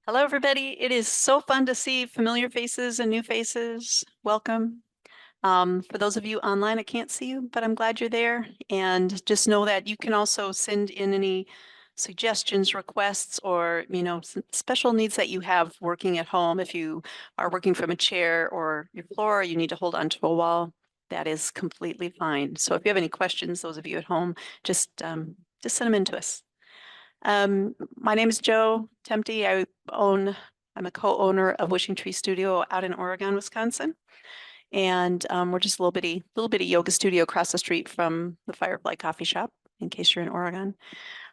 Hello, everybody. It is so fun to see familiar faces and new faces. Welcome. For those of you online, I can't see you, but I'm glad you're there. And just know that you can also send in any suggestions, requests, or special needs that you have working at home. If you are working from a chair or your floor, or you need to hold onto a wall, that is completely fine. So if you have any questions, those of you at home, just send them in to us. My name is Joe Temte. I'm a co-owner of Wishing Tree Studio out in Oregon, Wisconsin. And we're just a little bitty yoga studio across the street from the Firefly Coffee Shop, in case you're in Oregon.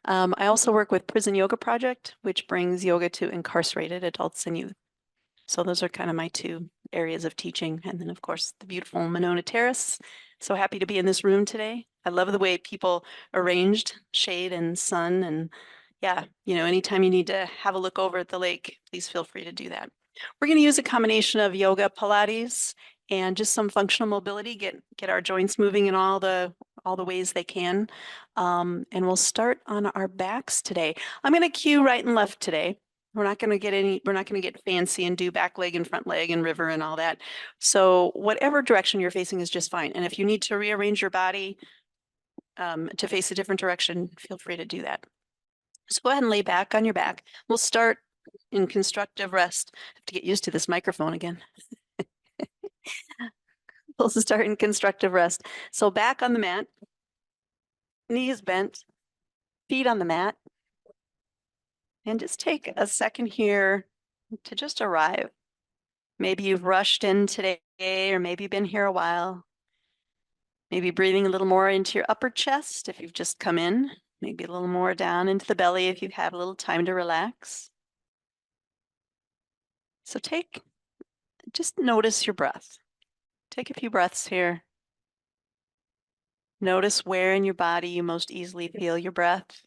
I also work with Prison Yoga Project, which brings yoga to incarcerated adults and youth. So those are kind of my two areas of teaching. And then, of course, the beautiful Monona Terrace. So happy to be in this room today. I love the way people arranged shade and sun. And yeah, anytime you need to have a look over at the lake, please feel free to do that. We're going to use a combination of yoga, Pilates, and just some functional mobility, get our joints moving in all the ways they can. And we'll start on our backs today. I'm going to cue right and left today. We're not going to get fancy and do back leg and front leg and river and all that. So whatever direction you're facing is just fine. And if you need to rearrange your body to face a different direction, feel free to do that. So go ahead and lay back on your back. We'll start in constructive rest. I have to get used to this microphone again. We'll start in constructive rest. So back on the mat, knees bent, feet on the mat. And just take a second here to just arrive. Maybe you've rushed in today, or maybe been here a while. Maybe breathing a little more into your upper chest if you've just come in. Maybe a little more down into the belly if you've had a little time to relax. So just notice your breath. Take a few breaths here. Notice where in your body you most easily feel your breath.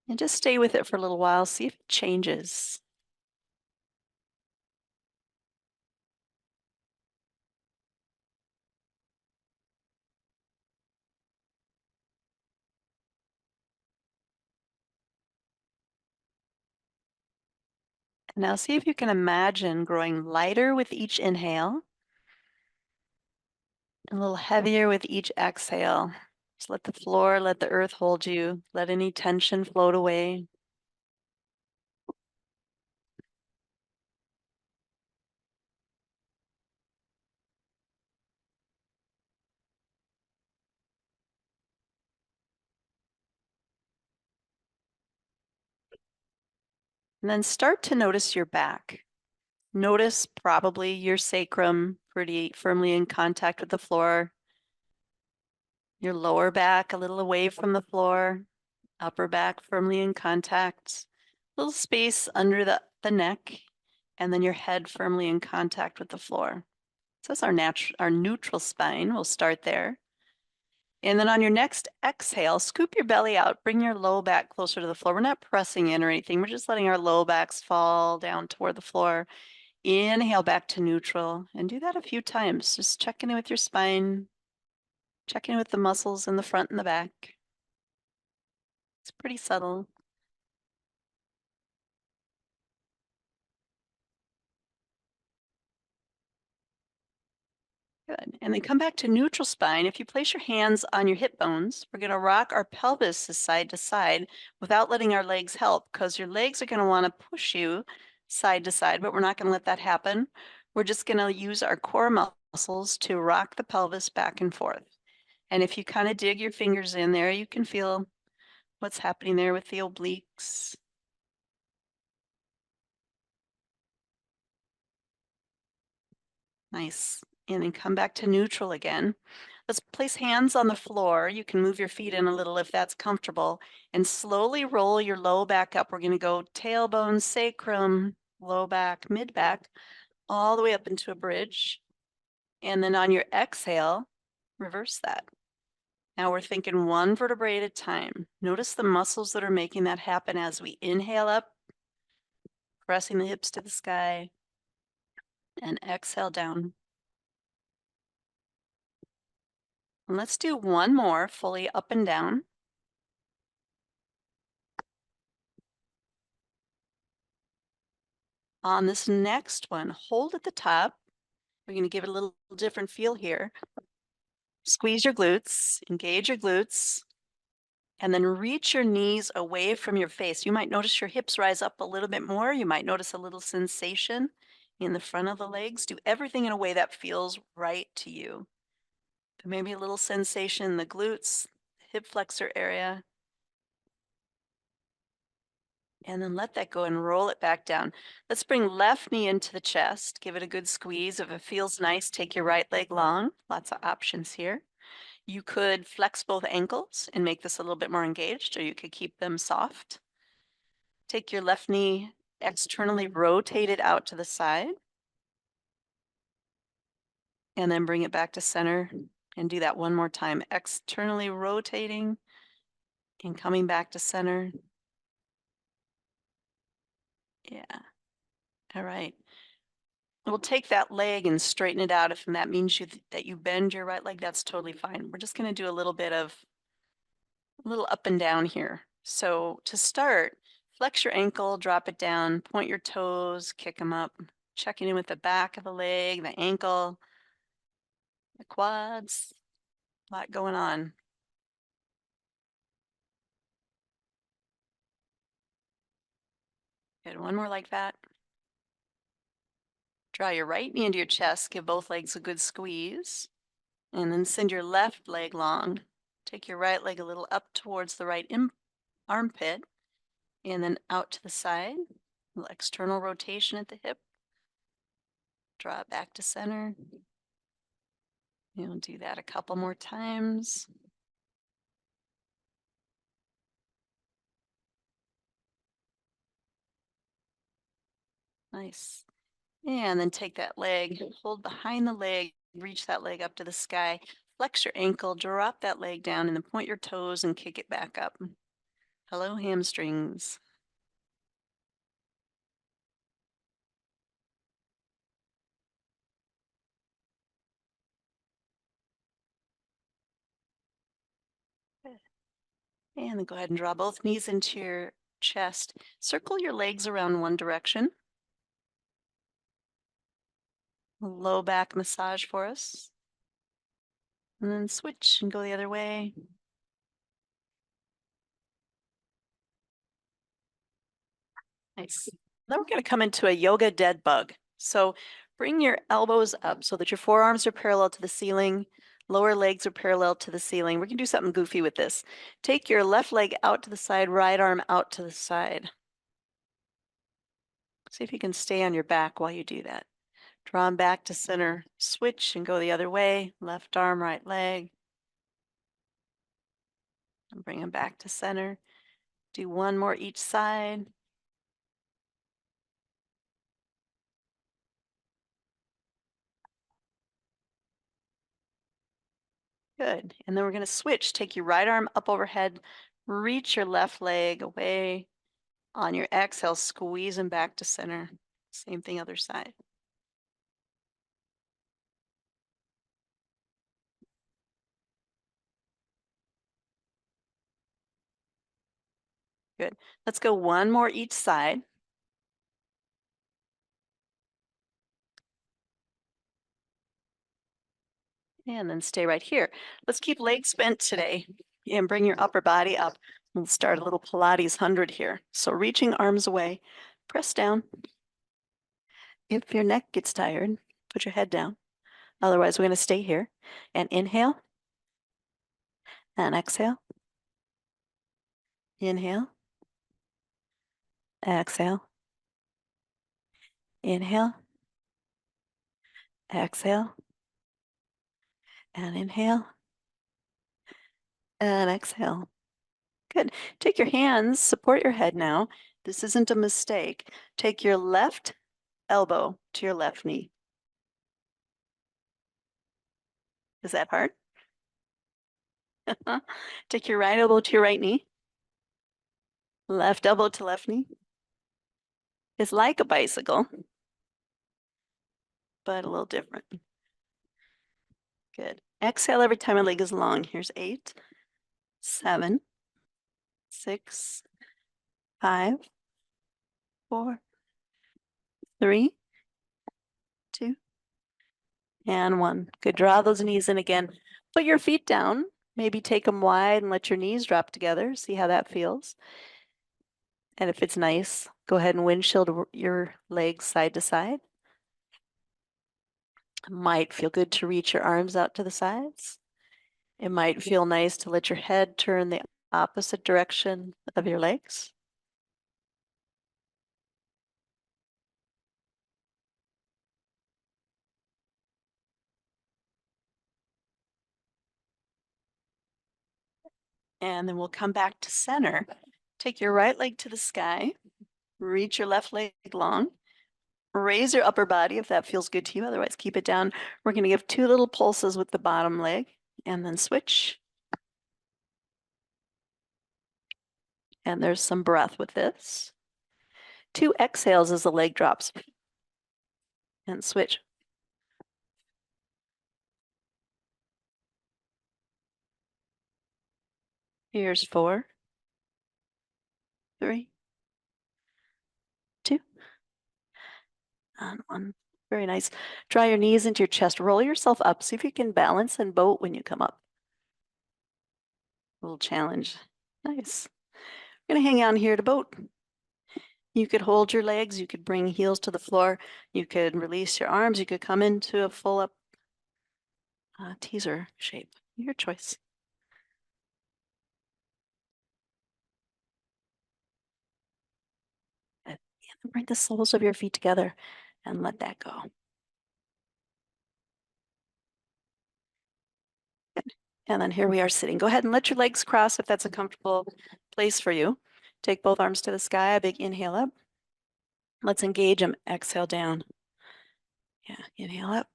And just stay with it for a little while. See if it changes. Now see if you can imagine growing lighter with each inhale, a little heavier with each exhale. Just let the floor, let the earth hold you. Let any tension float away. And then start to notice your back. Notice probably your sacrum pretty firmly in contact with the floor. Your lower back a little away from the floor. Upper back firmly in contact. Little space under the neck. And then your head firmly in contact with the floor. So that's our neutral spine. We'll start there. And then on your next exhale, scoop your belly out, bring your low back closer to the floor. We're not pressing in or anything. We're just letting our low backs fall down toward the floor. Inhale back to neutral and do that a few times. Just checking in with your spine, checking in with the muscles in the front and the back. It's pretty subtle. Good. And then come back to neutral spine. If you place your hands on your hip bones, we're going to rock our pelvis side to side without letting our legs help, because your legs are going to want to push you side to side, but we're not going to let that happen. We're just going to use our core muscles to rock the pelvis back and forth. And if you kind of dig your fingers in there, you can feel what's happening there with the obliques. Nice. And then come back to neutral again. Let's place hands on the floor. You can move your feet in a little if that's comfortable, and slowly roll your low back up. We're going to go tailbone, sacrum, low back, mid back, all the way up into a bridge. And then on your exhale, reverse that. Now we're thinking one vertebrae at a time. Notice the muscles that are making that happen as we inhale up, pressing the hips to the sky, and exhale down. And let's do one more fully up and down. On this next one, hold at the top. We're going to give it a little different feel here. Squeeze your glutes, engage your glutes, and then reach your knees away from your face. You might notice your hips rise up a little bit more. You might notice a little sensation in the front of the legs. Do everything in a way that feels right to you. Maybe a little sensation in the glutes, hip flexor area. And then let that go and roll it back down. Let's bring left knee into the chest. Give it a good squeeze. If it feels nice, take your right leg long. Lots of options here. You could flex both ankles and make this a little bit more engaged, or you could keep them soft. Take your left knee externally, rotate it out to the side, and then bring it back to center and do that one more time. Externally rotating and coming back to center. Yeah. All right. We'll take that leg and straighten it out. If that means that you bend your right leg, that's totally fine. We're just going to do a little bit of a little up and down here. So to start, flex your ankle, drop it down, point your toes, kick them up, checking in with the back of the leg, the ankle, the quads, a lot going on. Good, one more like that. Draw your right knee into your chest, give both legs a good squeeze, and then send your left leg long. Take your right leg a little up towards the right armpit, and then out to the side. A little external rotation at the hip. Draw it back to center. You'll do that a couple more times. Nice. And then take that leg, hold behind the leg, reach that leg up to the sky, flex your ankle, drop that leg down, and then point your toes and kick it back up. Hello, hamstrings. Good. And then go ahead and draw both knees into your chest. Circle your legs around one direction. A low back massage for us. And then switch and go the other way. Nice. Then we're going to come into a yoga dead bug. So bring your elbows up so that your forearms are parallel to the ceiling, lower legs are parallel to the ceiling. We're going to do something goofy with this. Take your left leg out to the side, right arm out to the side. See if you can stay on your back while you do that. Draw them back to center, switch and go the other way. Left arm, right leg. And bring them back to center. Do one more each side. Good. And then we're going to switch. Take your right arm up overhead, reach your left leg away. On your exhale, squeeze them back to center. Same thing, other side. Good. Let's go one more each side. And then stay right here. Let's keep legs bent today and bring your upper body up. We'll start a little Pilates 100 here. So reaching arms away, press down. If your neck gets tired, put your head down. Otherwise, we're going to stay here and inhale and exhale. Inhale, exhale. Inhale, exhale, and inhale, and exhale. Good. Take your hands, support your head now. This isn't a mistake. Take your left elbow to your left knee. Is that hard? Take your right elbow to your right knee. Left elbow to left knee. It's like a bicycle, but a little different. Good. Exhale every time my leg is long. Here's 8, 7, 6, 5, 4, 3, 2, and 1. Good. Draw those knees in again. Put your feet down. Maybe take them wide and let your knees drop together. See how that feels. And if it's nice, go ahead and windshield your legs side to side. It might feel good to reach your arms out to the sides. It might feel nice to let your head turn the opposite direction of your legs. And then we'll come back to center. Take your right leg to the sky. Reach your left leg long. Raise your upper body if that feels good to you. Otherwise, keep it down. We're going to give 2 little pulses with the bottom leg and then switch. And there's some breath with this. 2 exhales as the leg drops. And switch. Here's 4, 3, 2, and 1. Very nice. Draw your knees into your chest. Roll yourself up. See if you can balance and boat when you come up. Little challenge. Nice. We're going to hang on here to boat. You could hold your legs. You could bring heels to the floor. You could release your arms. You could come into a full up teaser shape. Your choice. And bring the soles of your feet together and let that go. Good. And then here we are sitting. Go ahead and let your legs cross if that's a comfortable place for you. Take both arms to the sky. A big inhale up. Let's engage them. Exhale down. Yeah, inhale up.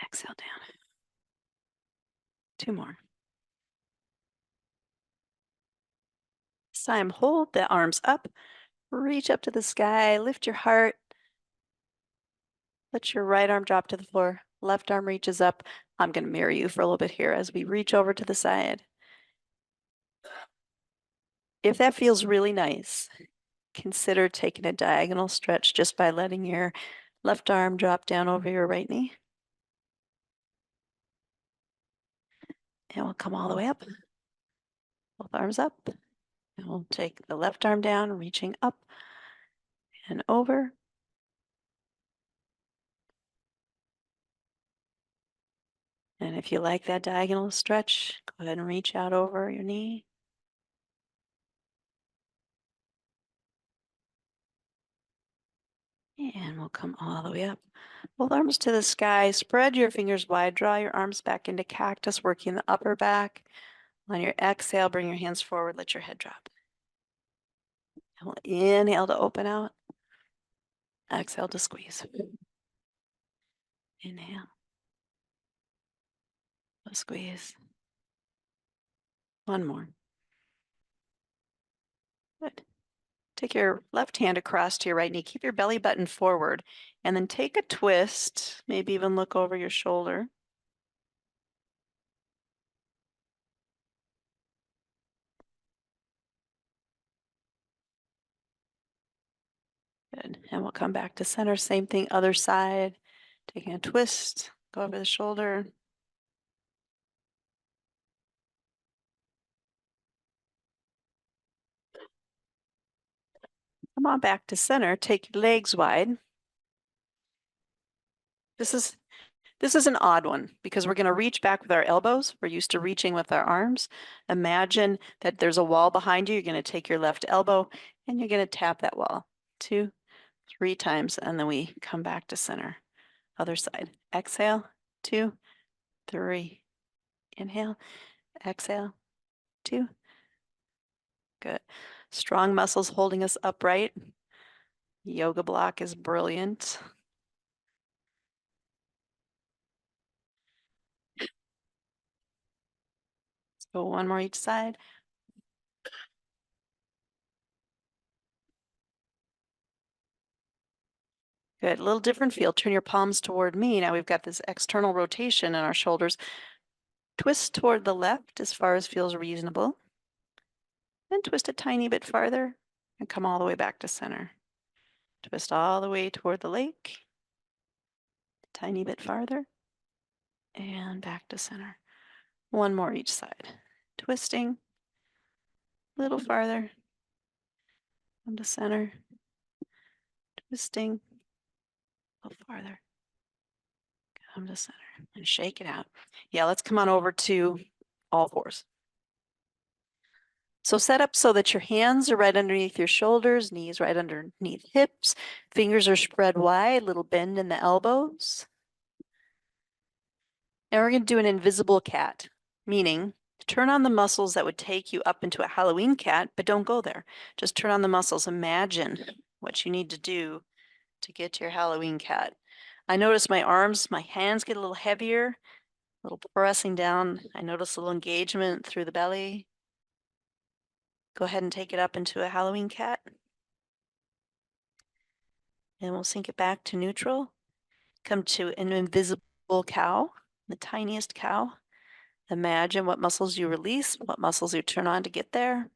Exhale down. 2 more. This time, hold the arms up. Reach up to the sky. Lift your heart. Let your right arm drop to the floor. Left arm reaches up. I'm going to mirror you for a little bit here as we reach over to the side. If that feels really nice, consider taking a diagonal stretch just by letting your left arm drop down over your right knee. And we'll come all the way up. Both arms up. And we'll take the left arm down, reaching up and over. And if you like that diagonal stretch, go ahead and reach out over your knee. And we'll come all the way up. Both arms to the sky. Spread your fingers wide. Draw your arms back into cactus, working the upper back. On your exhale, bring your hands forward. Let your head drop. And we'll inhale to open out. Exhale to squeeze. Inhale. Squeeze. 1 more. Good. Take your left hand across to your right knee. Keep your belly button forward. And then take a twist. Maybe even look over your shoulder. Good. And we'll come back to center. Same thing, other side. Taking a twist. Go over the shoulder. Come on back to center. Take your legs wide. This is an odd one because we're going to reach back with our elbows. We're used to reaching with our arms. Imagine that there's a wall behind you. You're going to take your left elbow and you're going to tap that wall 2, 3 times, and then we come back to center. Other side. Exhale, 2, 3. Inhale, exhale, 2. Good. Strong muscles holding us upright. Yoga block is brilliant. Let's go 1 more each side. Good. A little different feel. Turn your palms toward me. Now we've got this external rotation in our shoulders. Twist toward the left as far as feels reasonable. Then twist a tiny bit farther and come all the way back to center. Twist all the way toward the lake. Tiny bit farther. And back to center. One more each side. Twisting. A little farther. Come to center. Twisting. A little farther. Come to center. And shake it out. Yeah, let's come on over to all fours. So set up so that your hands are right underneath your shoulders, knees right underneath hips, fingers are spread wide, little bend in the elbows. And we're going to do an invisible cat, meaning turn on the muscles that would take you up into a Halloween cat, but don't go there. Just turn on the muscles. Imagine what you need to do to get to your Halloween cat. I notice my arms, my hands get a little heavier, a little pressing down. I notice a little engagement through the belly. Go ahead and take it up into a Halloween cat. And we'll sink it back to neutral. Come to an invisible cow, the tiniest cow. Imagine what muscles you release, what muscles you turn on to get there.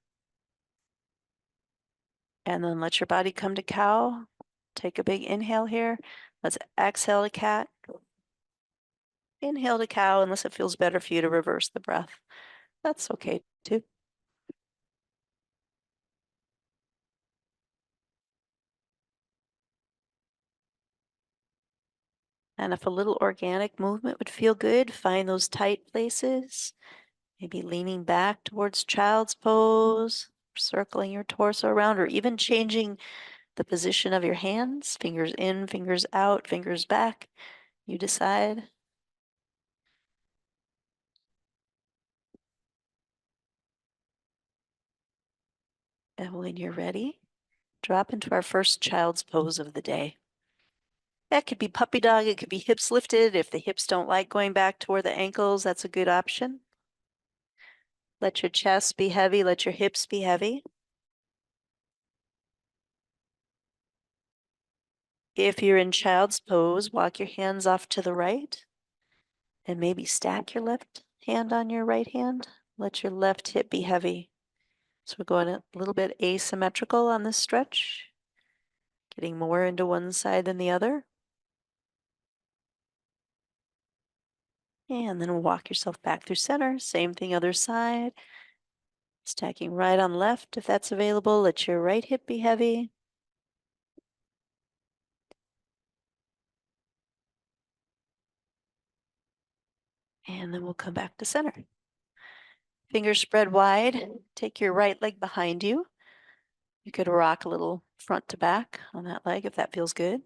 And then let your body come to cow. Take a big inhale here. Let's exhale to cat. Inhale to cow, unless it feels better for you to reverse the breath. That's okay too. And if a little organic movement would feel good, find those tight places. Maybe leaning back towards child's pose, circling your torso around, or even changing the position of your hands, fingers in, fingers out, fingers back. You decide. And when you're ready, drop into our first child's pose of the day. That could be puppy dog, it could be hips lifted. If the hips don't like going back toward the ankles, that's a good option. Let your chest be heavy, let your hips be heavy. If you're in child's pose, walk your hands off to the right and maybe stack your left hand on your right hand. Let your left hip be heavy. So we're going a little bit asymmetrical on this stretch, getting more into one side than the other. And then walk yourself back through center. Same thing, other side. Stacking right on left if that's available. Let your right hip be heavy. And then we'll come back to center. Fingers spread wide. Take your right leg behind you. You could rock a little front to back on that leg if that feels good.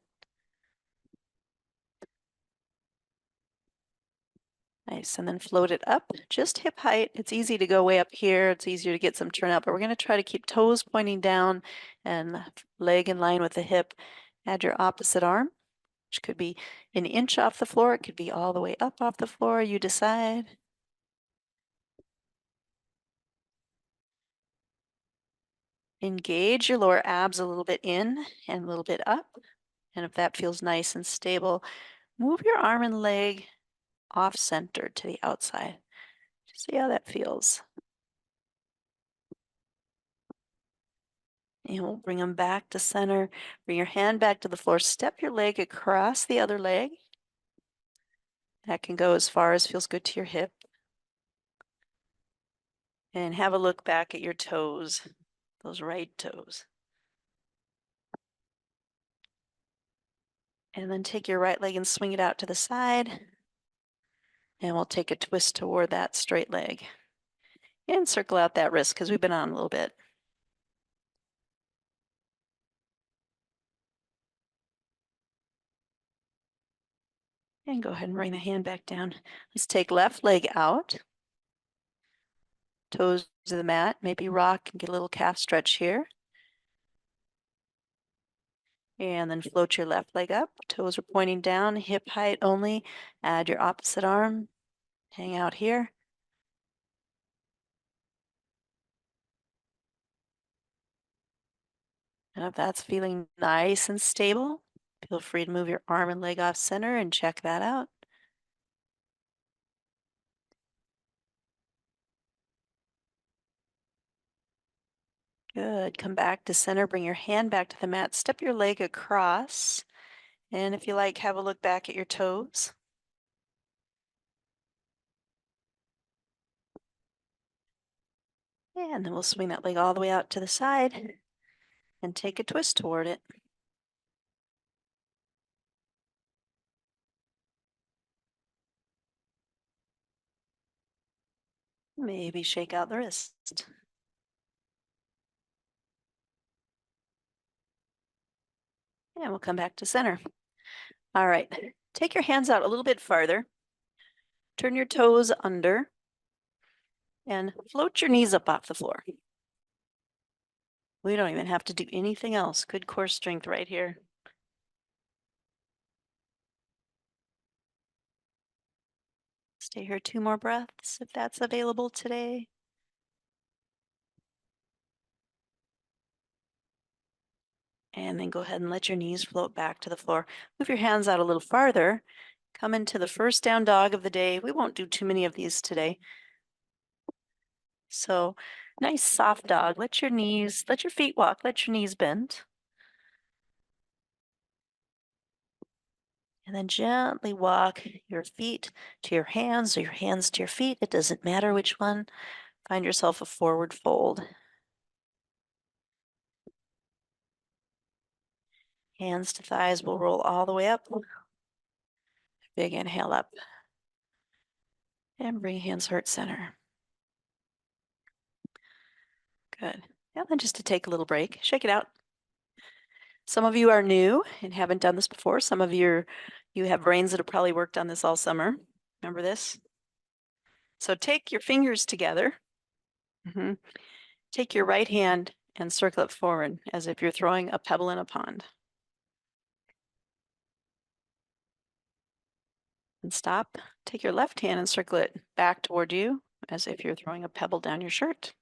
Nice, and then float it up, just hip height. It's easy to go way up here. It's easier to get some turnout, but we're gonna try to keep toes pointing down and leg in line with the hip. Add your opposite arm, which could be an inch off the floor. It could be all the way up off the floor. You decide. Engage your lower abs a little bit in and a little bit up. And if that feels nice and stable, move your arm and leg off center to the outside. Just see how that feels. And we'll bring them back to center. Bring your hand back to the floor. Step your leg across the other leg. That can go as far as feels good to your hip. And have a look back at your toes, those right toes. And then take your right leg and swing it out to the side. And we'll take a twist toward that straight leg. And circle out that wrist because we've been on a little bit. And go ahead and bring the hand back down. Let's take left leg out. Toes to the mat, maybe rock and get a little calf stretch here. And then float your left leg up. Toes are pointing down, hip height only. Add your opposite arm. Hang out here. And if that's feeling nice and stable, feel free to move your arm and leg off center and check that out. Good. Come back to center. Bring your hand back to the mat. Step your leg across. And if you like, have a look back at your toes. And then we'll swing that leg all the way out to the side and take a twist toward it. Maybe shake out the wrist. And we'll come back to center. All right. Take your hands out a little bit farther. Turn your toes under and float your knees up off the floor. We don't even have to do anything else. Good core strength right here. Stay here 2 more breaths if that's available today. And then go ahead and let your knees float back to the floor. Move your hands out a little farther. Come into the first down dog of the day. We won't do too many of these today. So nice soft dog. Let your feet walk, let your knees bend. And then gently walk your feet to your hands or your hands to your feet. It doesn't matter which one. Find yourself a forward fold. Hands to thighs will roll all the way up. Big inhale up. And bring hands heart center. Good. And then just to take a little break, shake it out. Some of you are new and haven't done this before. Some of you have brains that have probably worked on this all summer. Remember this? So take your fingers together. Take your right hand and circle it forward as if you're throwing a pebble in a pond. And stop. Take your left hand and circle it back toward you as if you're throwing a pebble down your shirt.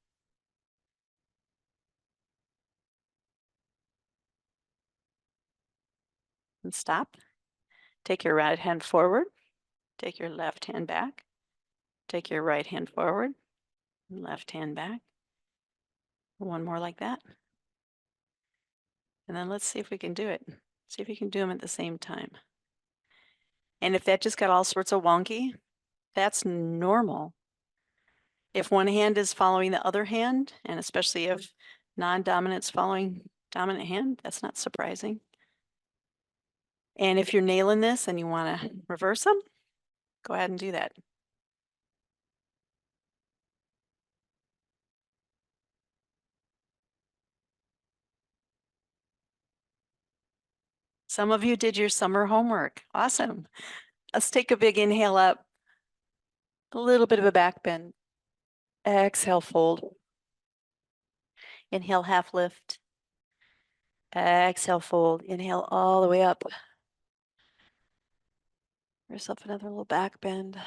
And stop. Take your right hand forward. Take your left hand back. Take your right hand forward. Left hand back. One more like that. And then let's see if we can do it. See if you can do them at the same time. And if that just got all sorts of wonky, that's normal. If one hand is following the other hand, and especially if non-dominant's following dominant hand, that's not surprising. And if you're nailing this and you want to reverse them, go ahead and do that. Some of you did your summer homework. Awesome. Let's take a big inhale up. A little bit of a back bend. Exhale, fold. Inhale, half lift. Exhale, fold. Inhale all the way up. Give yourself another little back bend.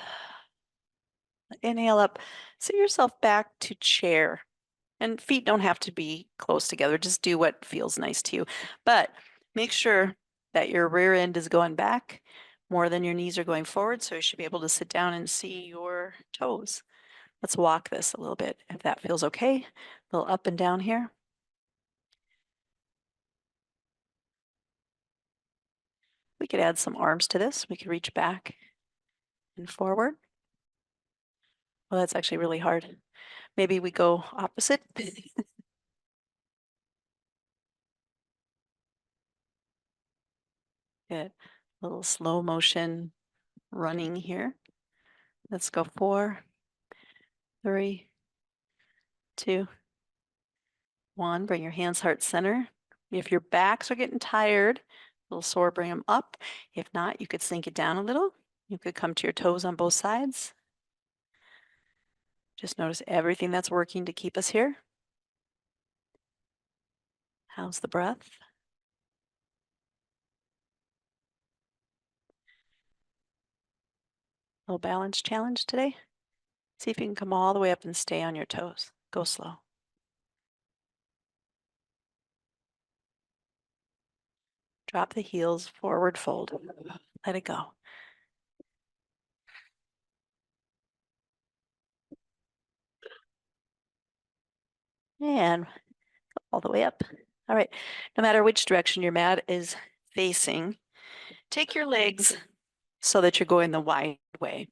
Inhale up. Sit yourself back to chair. And feet don't have to be close together. Just do what feels nice to you. But make sure that your rear end is going back more than your knees are going forward. So you should be able to sit down and see your toes. Let's walk this a little bit if that feels okay. A little up and down here. We could add some arms to this. We could reach back and forward. Well, that's actually really hard. Maybe we go opposite. Good. A little slow motion running here. Let's go 4, 3, 2, 1. Bring your hands heart center. If your backs are getting tired, a little sore, bring them up. If not, you could sink it down a little. You could come to your toes on both sides. Just notice everything that's working to keep us here. How's the breath? Little balance challenge today. See if you can come all the way up and stay on your toes. Go slow. Drop the heels, forward fold. Let it go. And all the way up. All right, no matter which direction your mat is facing, take your legs so that you're going the wide way.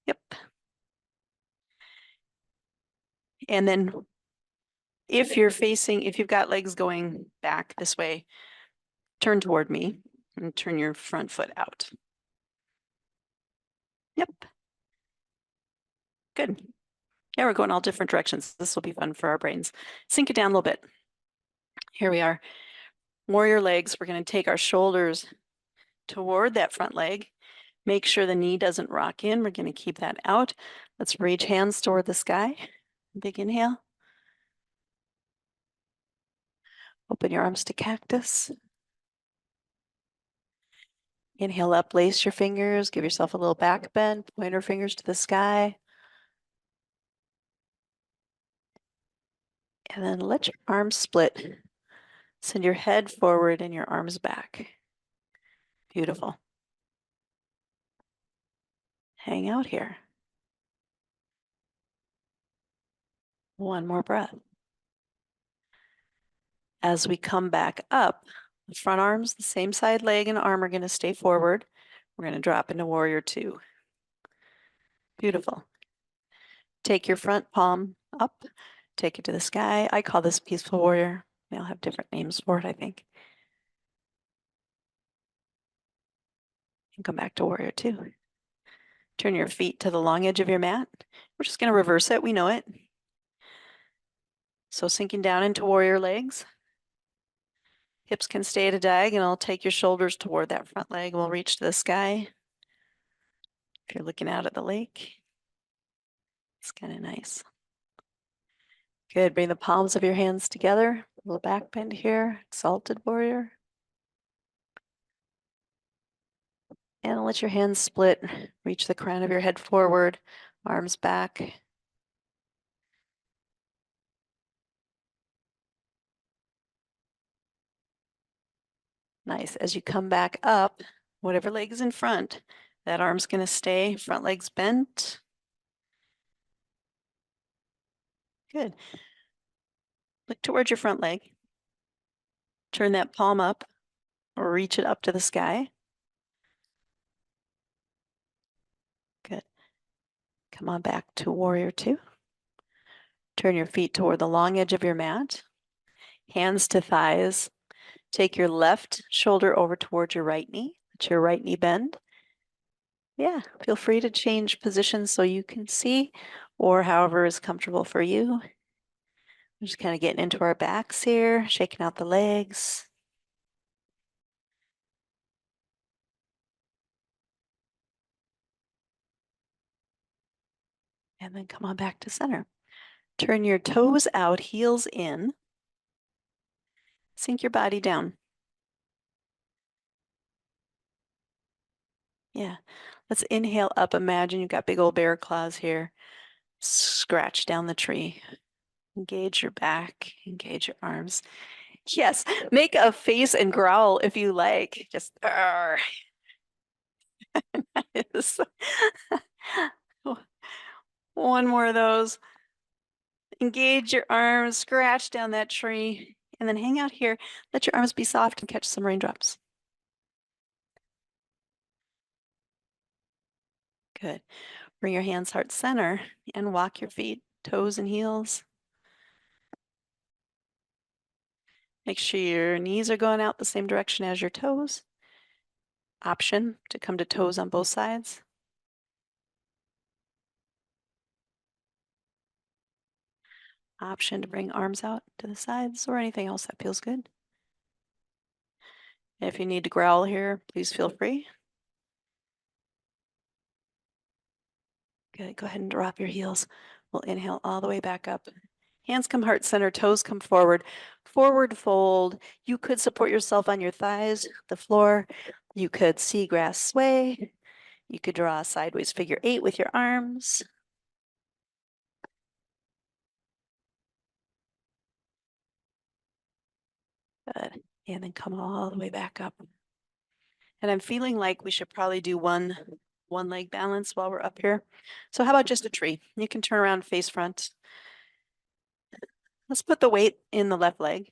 Yep. And then if you've got legs going back this way, turn toward me and turn your front foot out. Yep. Good. Yeah, we're going all different directions. This will be fun for our brains. Sink it down a little bit. Here we are. Warrior legs. We're going to take our shoulders toward that front leg. Make sure the knee doesn't rock in. We're going to keep that out. Let's reach hands toward the sky. Big inhale. Open your arms to cactus. Inhale up, lace your fingers. Give yourself a little back bend. Pointer fingers to the sky. And then let your arms split. Send your head forward and your arms back. Beautiful. Hang out here. One more breath. As we come back up, the front arms, the same side leg and arm are going to stay forward. We're going to drop into warrior two. Beautiful. Take your front palm up, take it to the sky. I call this peaceful warrior. They all have different names for it, I think. And come back to warrior two. Turn your feet to the long edge of your mat. We're just going to reverse it. We know it. So sinking down into warrior legs. Hips can stay at a diagonal. Take your shoulders toward that front leg. We'll reach to the sky. If you're looking out at the lake, it's kind of nice. Good. Bring the palms of your hands together. A little back bend here. Exalted warrior. And let your hands split. Reach the crown of your head forward. Arms back. Nice. As you come back up, whatever leg is in front, that arm's going to stay. Front leg's bent. Good. Look towards your front leg. Turn that palm up or reach it up to the sky. Good. Come on back to warrior two. Turn your feet toward the long edge of your mat. Hands to thighs. Take your left shoulder over towards your right knee. Let your right knee bend. Yeah, feel free to change positions so you can see, or however is comfortable for you. We're just kind of getting into our backs here, shaking out the legs. And then come on back to center. Turn your toes out, heels in. Sink your body down. Yeah. Let's inhale up. Imagine you've got big old bear claws here. Scratch down the tree. Engage your back, engage your arms. Yes, make a face and growl if you like. Just nice. One more of those. Engage your arms, scratch down that tree, and then hang out here. Let your arms be soft and catch some raindrops. Good. Bring your hands heart center and walk your feet, toes and heels. Make sure your knees are going out the same direction as your toes. Option to come to toes on both sides. Option to bring arms out to the sides or anything else that feels good. If you need to growl here, please feel free. Good, go ahead and drop your heels. We'll inhale all the way back up. Hands come heart center, toes come forward. Forward fold. You could support yourself on your thighs, the floor. You could seagrass sway. You could draw a sideways figure 8 with your arms. Good. And then come all the way back up. And I'm feeling like we should probably do one leg balance while we're up here. So how about just a tree? You can turn around face front. Let's put the weight in the left leg.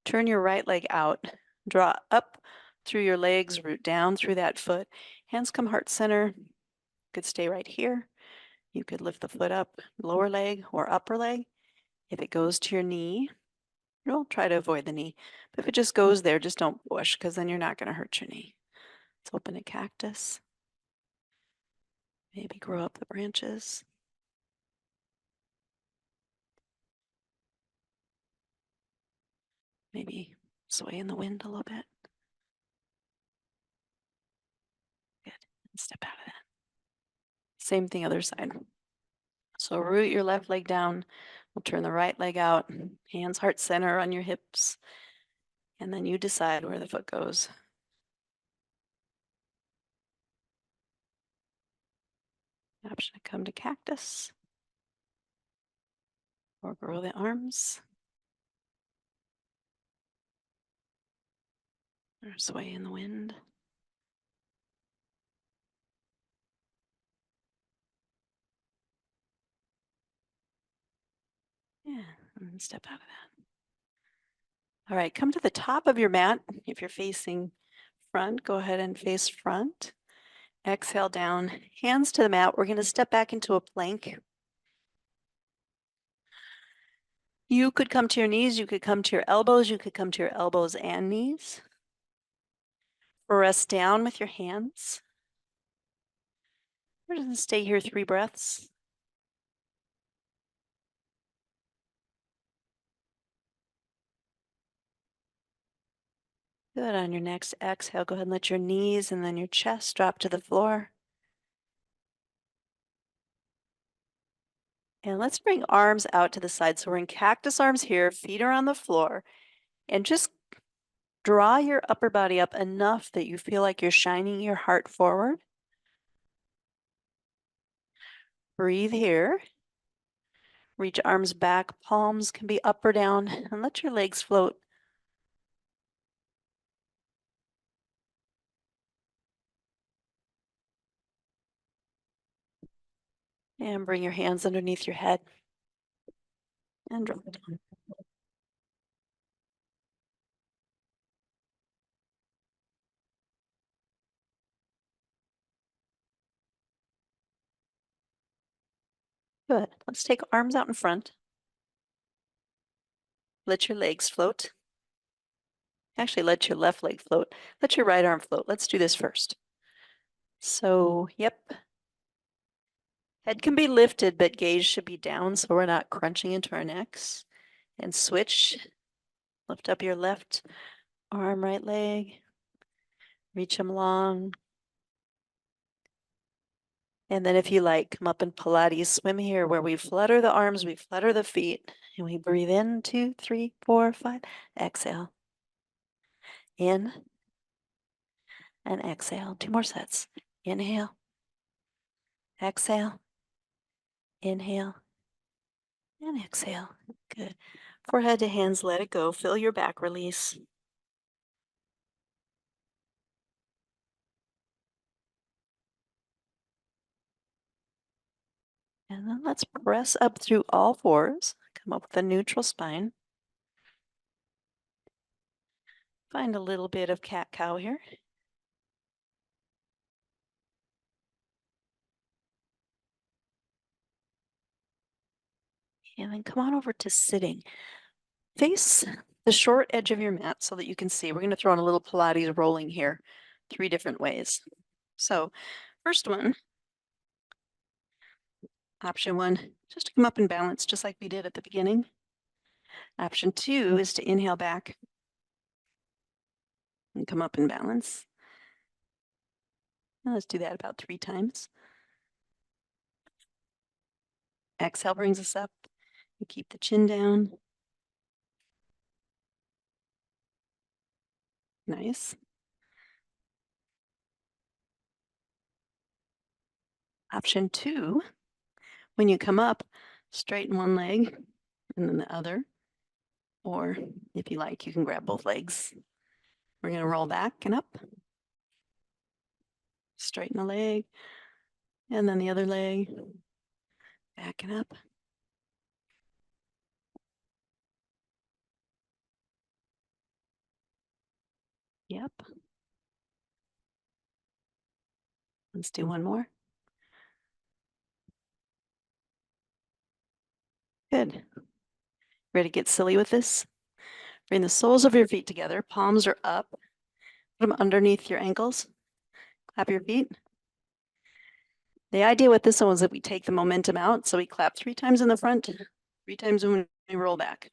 Turn your right leg out. Draw up through your legs, root down through that foot. Hands come heart center. You could stay right here. You could lift the foot up, lower leg or upper leg. If it goes to your knee, you'll try to avoid the knee. But if it just goes there, just don't push because then you're not going to hurt your knee. Let's open a cactus. Maybe grow up the branches. Maybe sway in the wind a little bit. Good. And step out of that. Same thing other side. So root your left leg down. We'll turn the right leg out. Hands heart center on your hips. And then you decide where the foot goes. Option to come to cactus. Or grow the arms. Or sway in the wind. Yeah, and then step out of that. All right, come to the top of your mat. If you're facing front, go ahead and face front. Exhale down, hands to the mat. We're going to step back into a plank. You could come to your knees, you could come to your elbows, you could come to your elbows and knees. Rest down with your hands. We're going to stay here 3 breaths. Good. On your next exhale, go ahead and let your knees and then your chest drop to the floor. And let's bring arms out to the side. So we're in cactus arms here, feet are on the floor, and just draw your upper body up enough that you feel like you're shining your heart forward. Breathe here. Reach arms back, palms can be up or down, and let your legs float. And bring your hands underneath your head and drop down. Good. Let's take arms out in front. Let your legs float. Actually, let your left leg float. Let your right arm float. Let's do this first. So, yep. Head can be lifted, but gaze should be down so we're not crunching into our necks. And switch. Lift up your left arm, right leg. Reach them long. And then if you like, come up in Pilates swim here where we flutter the arms, we flutter the feet, and we breathe in, 2, 3, 4, 5. Exhale. In and exhale. 2 more sets. Inhale. Exhale. Inhale. And exhale. Good. Forehead to hands, let it go. Feel your back release. And then let's press up through all 4s. Come up with a neutral spine. Find a little bit of cat-cow here. And then come on over to sitting. Face the short edge of your mat so that you can see. We're going to throw in a little Pilates rolling here, 3 different ways. So first one, option 1, just to come up and balance just like we did at the beginning. Option 2 is to inhale back and come up and balance. Now let's do that about 3 times. Exhale brings us up. You keep the chin down. Nice. Option 2, when you come up, straighten one leg and then the other. Or if you like, you can grab both legs. We're going to roll back and up. Straighten the leg. And then the other leg. Back and up. Yep. Let's do one more. Good. Ready to get silly with this? Bring the soles of your feet together. Palms are up. Put them underneath your ankles. Clap your feet. The idea with this one was that we take the momentum out. So we clap 3 times in the front, 3 times when we roll back.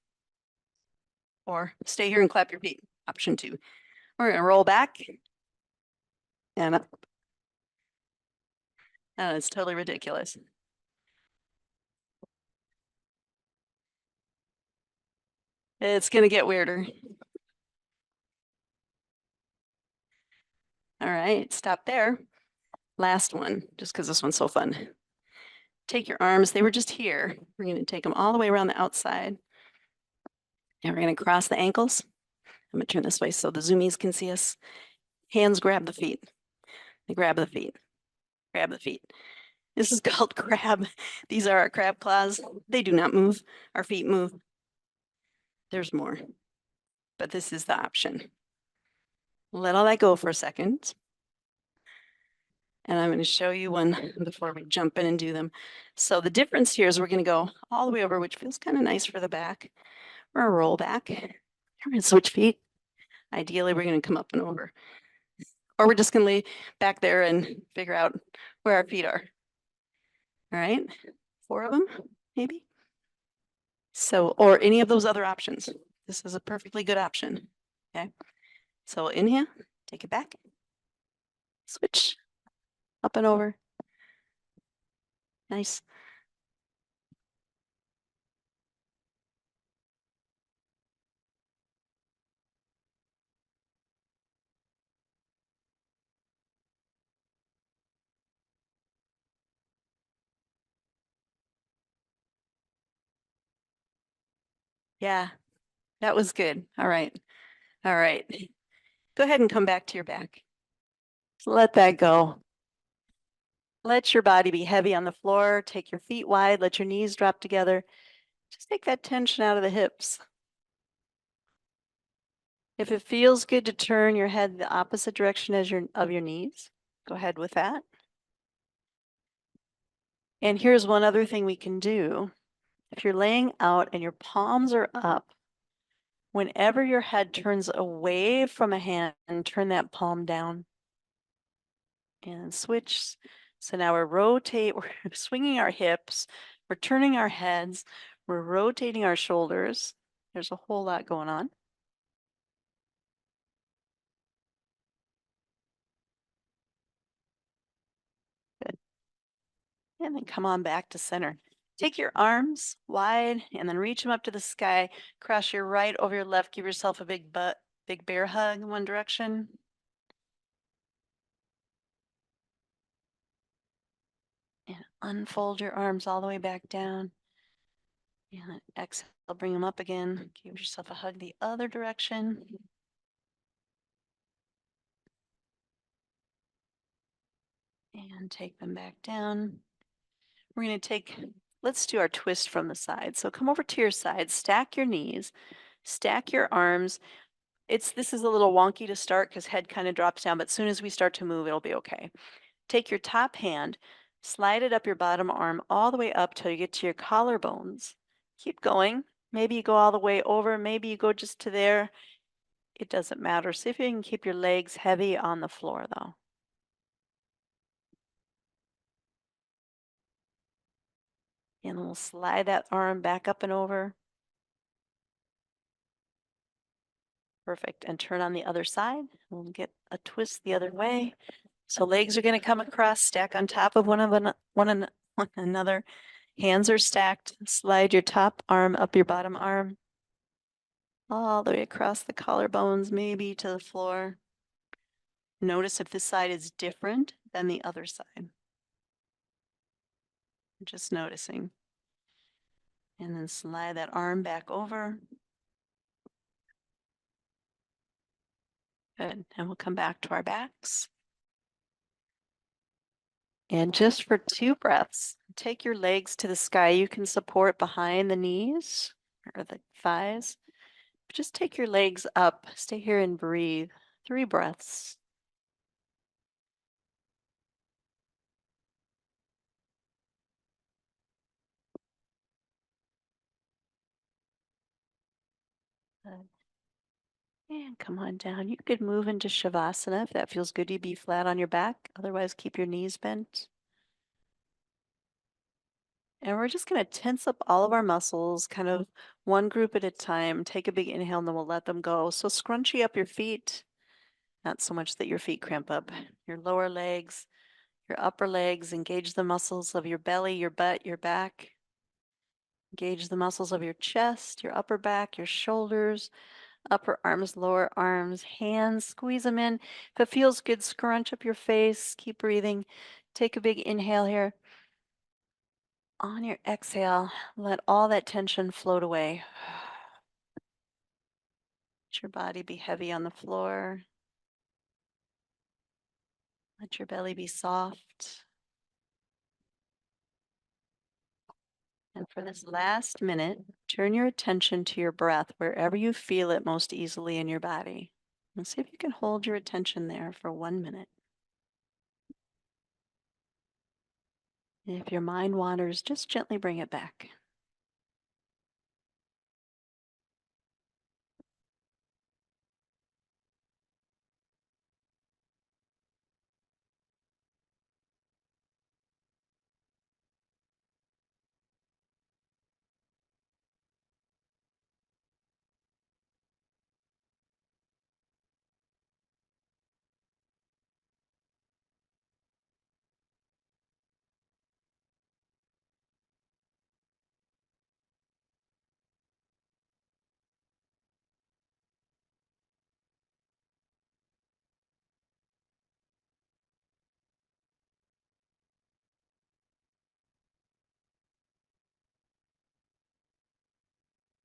Or stay here and clap your feet. Option 2. We're going to roll back and up. It's totally ridiculous. It's going to get weirder. All right, stop there. Last one, just because this one's so fun. Take your arms, they were just here. We're going to take them all the way around the outside. And we're going to cross the ankles. I'm going to turn this way so the zoomies can see us. Hands grab the feet. They grab the feet. Grab the feet. This is called crab. These are our crab claws. They do not move. Our feet move. There's more, but this is the option. Let all that go for a second. And I'm going to show you one before we jump in and do them. So the difference here is we're going to go all the way over, which feels kind of nice for the back. We're going to roll back. We're going to switch feet. Ideally, we're going to come up and over. Or we're just going to lay back there and figure out where our feet are. All right, 4 of them, maybe. So, or any of those other options. This is a perfectly good option. Okay, so inhale, take it back. Switch, up and over. Nice. Yeah, that was good. All right. All right. Go ahead and come back to your back. So let that go. Let your body be heavy on the floor. Take your feet wide. Let your knees drop together. Just take that tension out of the hips. If it feels good to turn your head the opposite direction as your knees, go ahead with that. And here's one other thing we can do. If you're laying out and your palms are up, whenever your head turns away from a hand, turn that palm down and switch. So now we're swinging our hips, we're turning our heads, we're rotating our shoulders. There's a whole lot going on. Good. And then come on back to center. Take your arms wide and then reach them up to the sky. Cross your right over your left. Give yourself a big bear hug in one direction. And unfold your arms all the way back down. And exhale, bring them up again. Give yourself a hug the other direction. And take them back down. We're going to let's do our twist from the side. So come over to your side, stack your knees, stack your arms. This is a little wonky to start because head kind of drops down, but as soon as we start to move, it'll be okay. Take your top hand, slide it up your bottom arm all the way up till you get to your collarbones. Keep going. Maybe you go all the way over, maybe you go just to there. It doesn't matter. See if you can keep your legs heavy on the floor though. And then we'll slide that arm back up and over. Perfect. And turn on the other side. We'll get a twist the other way. So legs are going to come across, stack on top of one another. Hands are stacked. Slide your top arm up your bottom arm. All the way across the collarbones, maybe to the floor. Notice if this side is different than the other side. Just noticing. And then slide that arm back over. Good. And we'll come back to our backs. And just for 2 breaths, take your legs to the sky. You can support behind the knees or the thighs. Just take your legs up. Stay here and breathe. 3 breaths. Good. And come on down. You could move into Shavasana if that feels good. You be flat on your back. Otherwise, keep your knees bent. And we're just going to tense up all of our muscles, kind of one group at a time. Take a big inhale and then we'll let them go. So scrunchie up your feet, not so much that your feet cramp up. Your lower legs, your upper legs, engage the muscles of your belly, your butt, your back. Engage the muscles of your chest, your upper back, your shoulders, upper arms, lower arms, hands, squeeze them in. If it feels good, scrunch up your face. Keep breathing. Take a big inhale here. On your exhale, let all that tension float away. Let your body be heavy on the floor. Let your belly be soft. And for this last minute, turn your attention to your breath wherever you feel it most easily in your body. And see if you can hold your attention there for 1 minute. If your mind wanders, just gently bring it back.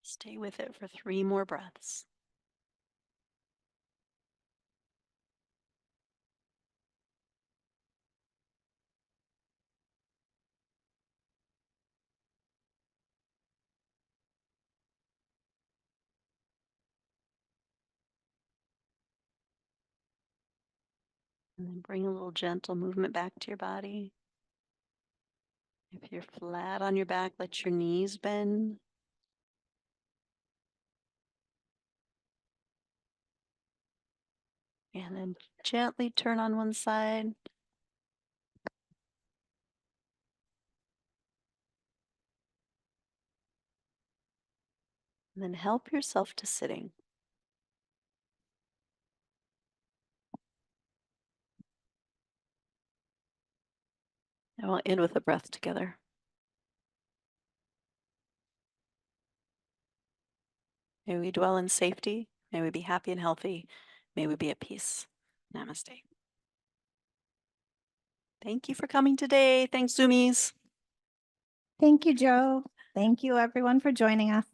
Stay with it for 3 more breaths. And then bring a little gentle movement back to your body. If you're flat on your back, let your knees bend. And then gently turn on one side. And then help yourself to sitting. And we'll end with a breath together. May we dwell in safety. May we be happy and healthy. May we be at peace. Namaste. Thank you for coming today. Thanks, Zoomies. Thank you, Joe. Thank you, everyone, for joining us.